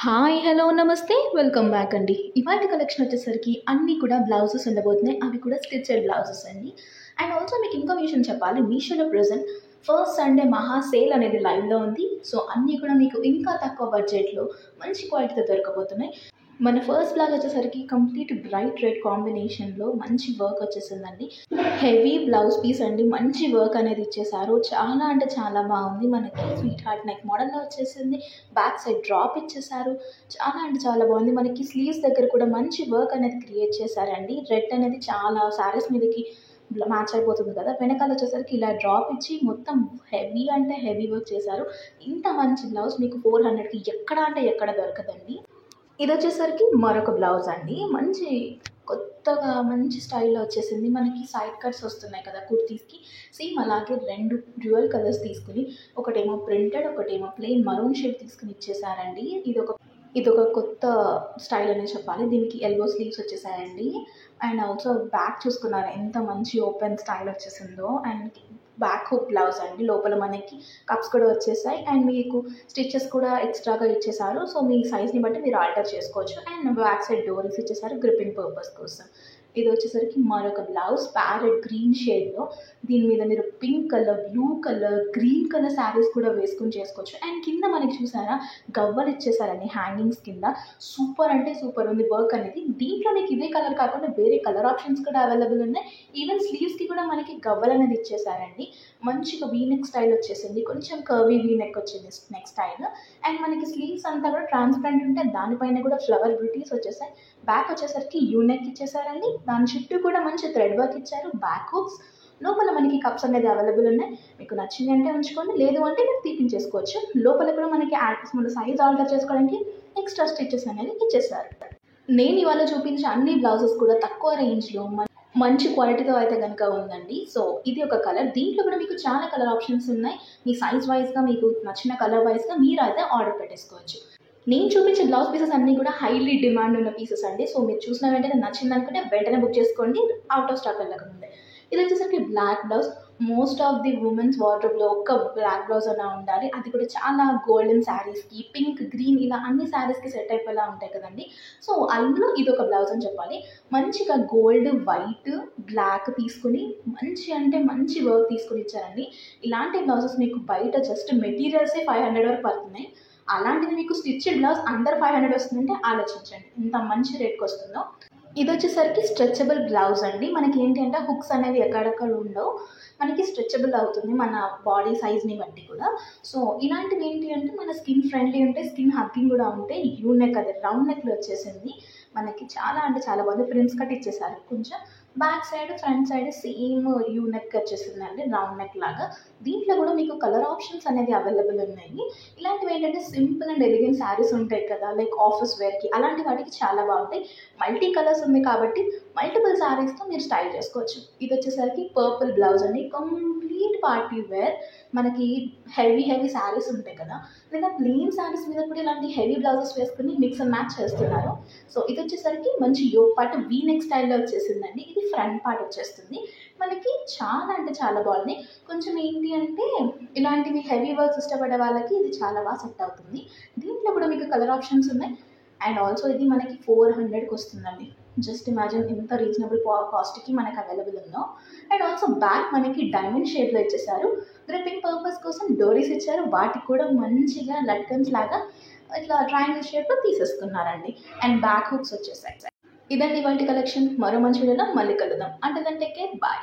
Hi hello నమస్తే welcome back అండి. ఇవాళ కలెక్షన్ వచ్చేసరికి అన్నీ కూడా బ్లౌజెస్ ఉండబోతున్నాయి. అవి కూడా స్టిచ్డ్ బ్లౌజెస్ అండి. అండ్ ఆల్సో మీకు ఇంకో విషయం చెప్పాలి, మీషోలో ప్రెజెంట్ ఫస్ట్ సండే మహా సేల్ అనేది లైవ్లో ఉంది. సో అన్నీ కూడా మీకు ఇంకా తక్కువ బడ్జెట్లో మంచి క్వాలిటీతో దొరకబోతున్నాయి. మన ఫస్ట్ బ్లౌజ్ వచ్చేసరికి కంప్లీట్ బ్రైట్ రెడ్ కాంబినేషన్లో మంచి వర్క్ వచ్చేసిందండి. హెవీ బ్లౌజ్ పీస్ అండి, మంచి వర్క్ అనేది ఇచ్చేసారు. చాలా అంటే చాలా బాగుంది. మనకి స్వీట్ హార్ట్ నెక్ మోడల్లో వచ్చేసింది. బ్యాక్ సైడ్ డ్రాప్ ఇచ్చేసారు. చాలా అంటే చాలా బాగుంది. మనకి స్లీవ్స్ దగ్గర కూడా మంచి వర్క్ అనేది క్రియేట్ చేశారండి. రెడ్ అనేది చాలా శారీస్ మీదకి మ్యాచ్ అయిపోతుంది కదా. వెనకాల వచ్చేసరికి ఇలా డ్రాప్ ఇచ్చి మొత్తం హెవీ అంటే హెవీ వర్క్ చేశారు. ఇంత మంచి బ్లౌజ్ మీకు 400కి ఎక్కడ అంటే ఎక్కడ దొరకదండి. ఇది వచ్చేసరికి మరొక బ్లౌజ్ అండి. మంచి కొత్తగా మంచి స్టైల్లో వచ్చేసింది. మనకి సైడ్ కట్స్ వస్తున్నాయి కదా కుర్తీస్కి, సేమ్ అలాగే రెండు డ్యూయల్ కలర్స్ తీసుకుని, ఒకటేమో ప్రింటెడ్, ఒకటేమో ప్లెయిన్ మరూన్ షేప్ తీసుకుని ఇచ్చేసారండి. ఇది ఒక కొత్త స్టైల్ అనే చెప్పాలి. దీనికి ఎల్బో స్లీవ్స్ వచ్చేసాయండి. అండ్ ఆల్సో బ్యాక్ చూసుకున్నారు ఎంత మంచి ఓపెన్ స్టైల్ వచ్చేసిందో. అండ్ బ్యాక్ హుక్ బ్లౌజ్ అండి. లోపల మనకి కప్స్ కూడా వచ్చేసాయి. అండ్ మీకు స్టిచెస్ కూడా ఎక్స్ట్రాగా ఇచ్చేసారు. సో మీ సైజ్ని బట్టి మీరు ఆల్టర్ చేసుకోవచ్చు. అండ్ బ్యాక్ సైడ్ డోరీస్ ఇచ్చేసారు గ్రిప్పింగ్ పర్పస్ కోసం. ఇది వచ్చేసరికి మరొక బ్లౌజ్ ప్యారెట్ గ్రీన్ షేడ్లో. దీని మీద మీరు pink colour, blue colour, green colour saris కూడా వేసుకుని చేసుకోవచ్చు. అండ్ కింద మనకి చూసారా గవ్వలు ఇచ్చేసారండి హ్యాంగింగ్స్ కింద. సూపర్ అంటే సూపర్ ఉంది వర్క్ అనేది. దీంట్లో మీకు ఇదే కలర్ కాకుండా వేరే కలర్ ఆప్షన్స్ కూడా అవైలబుల్ ఉన్నాయి. ఈవెన్ స్లీవ్స్కి కూడా మనకి గవ్వలు అనేది ఇచ్చేసారండి. మంచిగా వీనెక్ స్టైల్ వచ్చేసింది. కొంచెం కర్వీ వీనెక్ వచ్చింది నెక్ స్టైల్. అండ్ మనకి స్లీవ్స్ అంతా కూడా ట్రాన్స్పరెంట్ ఉంటే దానిపైన కూడా ఫ్లవర్ బ్యూటీస్ వచ్చేసాయి. బ్యాక్ వచ్చేసరికి యూనెక్ ఇచ్చేసారండి. దాని చుట్టూ కూడా మంచి థ్రెడ్ వర్క్ ఇచ్చారు. బ్యాక్ హుక్స్, లోపల మనకి కప్స్ అనేది అవైలబుల్ ఉన్నాయి. మీకు నచ్చింది అంటే ఉంచుకోండి, లేదు అంటే మీరు తీపించేసుకోవచ్చు. లోపల కూడా మనకి మన సైజ్ ఆల్టర్ చేసుకోవడానికి ఎక్స్ట్రా స్టిచెస్ అనేది ఇచ్చేసారు. నేను ఇవాళ చూపించే అన్ని బ్లౌజెస్ కూడా తక్కువ రేంజ్లో మంచి క్వాలిటీతో అయితే కనుక ఉందండి. సో ఇది ఒక కలర్. దీంట్లో కూడా మీకు చాలా కలర్ ఆప్షన్స్ ఉన్నాయి. మీ సైజ్ వైజ్గా మీకు నచ్చిన కలర్ వైజ్గా మీరు అయితే ఆర్డర్ పెట్టేసుకోవచ్చు. నేను చూపించే బ్లౌజ్ పీసెస్ అన్నీ కూడా హైలీ డిమాండ్ ఉన్న పీసెస్ అండి. సో మీరు చూసిన వెంటనే నచ్చింది అనుకుంటే వెంటనే బుక్ చేసుకోండి, అవుట్ ఆఫ్ స్టాక్ వెళ్ళకముందే. ఇది వచ్చేసరికి black blouse. Most of the women's వార్డ్రోబ్లో ఒక్క బ్లాక్ బ్లౌజ్ అలా ఉండాలి. అది కూడా చాలా గోల్డెన్ శారీస్కి, పింక్, గ్రీన్ ఇలా అన్ని శారీస్కి సెట్ అయిపోయేలా ఉంటాయి కదండి. సో అందులో ఇది ఒక బ్లౌజ్ అని చెప్పాలి. మంచిగా గోల్డ్, వైట్, బ్లాక్ తీసుకుని మంచి అంటే మంచి వర్క్ తీసుకుని ఇచ్చారండి. ఇలాంటి బ్లౌజెస్ మీకు బయట జస్ట్ మెటీరియల్సే 500 వరకు పడుతున్నాయి. అలాంటిది మీకు స్టిచ్డ్ బ్లౌజ్ అండర్ 500 వస్తుందంటే ఆలోచించండి ఇంత మంచి రేట్కి వస్తుందో. ఇది వచ్చేసరికి స్ట్రెచబుల్ బ్లౌజ్ అండి. మనకి ఏంటి అంటే హుక్స్ అనేవి ఎక్కడెక్కడ ఉండవు, మనకి స్ట్రెచబుల్ అవుతుంది మన బాడీ సైజ్ని బట్టి కూడా. సో ఇలాంటివి ఏంటి అంటే మన స్కిన్ ఫ్రెండ్లీ ఉంటాయి, స్కిన్ హగ్గింగ్ కూడా ఉంటాయి. యూ నెక్, అది రౌండ్ నెక్లో వచ్చేసింది. మనకి చాలా అంటే చాలా బాగుంది. ప్రిన్స్ కట్ ఇచ్చేసారు. కొంచెం back side, front side same U neck వచ్చేసిందండి, రౌండ్ నెక్ లాగా. దీంట్లో కూడా మీకు కలర్ ఆప్షన్స్ అనేది అవైలబుల్ ఉన్నాయి. ఇలాంటివి ఏంటంటే సింపుల్ అండ్ ఎలిగెంట్ శారీస్ ఉంటాయి కదా, లైక్ ఆఫీస్ వేర్కి, అలాంటి వాటికి చాలా బాగుంటాయి. మల్టీ కలర్స్ ఉంది కాబట్టి మల్టిపుల్ శారీస్తో మీరు స్టైల్ చేసుకోవచ్చు. ఇది వచ్చేసరికి పర్పుల్ బ్లౌజ్ అండి. Complete party wear. మనకి హెవీ శారీస్ ఉంటాయి కదా, లేదా ప్లెయిన్ శారీస్ మీద కూడా ఇలాంటి హెవీ బ్లౌజెస్ వేసుకుని మిక్స్ అండ్ మ్యాచ్ చేస్తున్నారు. సో ఇది వచ్చేసరికి మంచి యోక్ పార్ట్ వీ నెక్ స్టైల్లో వచ్చేసిందండి. ఇది ఫ్రంట్ పార్ట్ వచ్చేస్తుంది. మనకి చాలా అంటే చాలా బాగుంది. కొంచెం ఏంటి అంటే ఇలాంటివి హెవీ వర్క్స్ ఇష్టపడే వాళ్ళకి ఇది చాలా బాగా సెట్ అవుతుంది. దీంట్లో కూడా మీకు కలర్ ఆప్షన్స్ ఉన్నాయి. అండ్ ఆల్సో ఇది మనకి 400కి వస్తుందండి. జస్ట్ ఇమాజిన్ ఎంత రీజనబుల్ కాస్ట్కి మనకి అవైలబుల్ ఉందో. అండ్ ఆల్సో బ్యాక్ మనకి డైమండ్ షేప్లో ఇచ్చేసారు. గ్రిప్పింగ్ పర్పస్ కోసం డోరీస్ ఇచ్చారు. వాటికి కూడా మంచిగా లట్కన్స్ లాగా ఇట్లా ట్రయాంగిల్ షేప్లో తీసేసుకున్నారండి. అండ్ బ్యాక్ హుక్స్ వచ్చేసాయి. ఇదండి ఇవాల్టి కలెక్షన్. మరో మంచి వీడియోలో మళ్ళీ కలుద్దాం. అంటే టేక్ కేర్, బాయ్.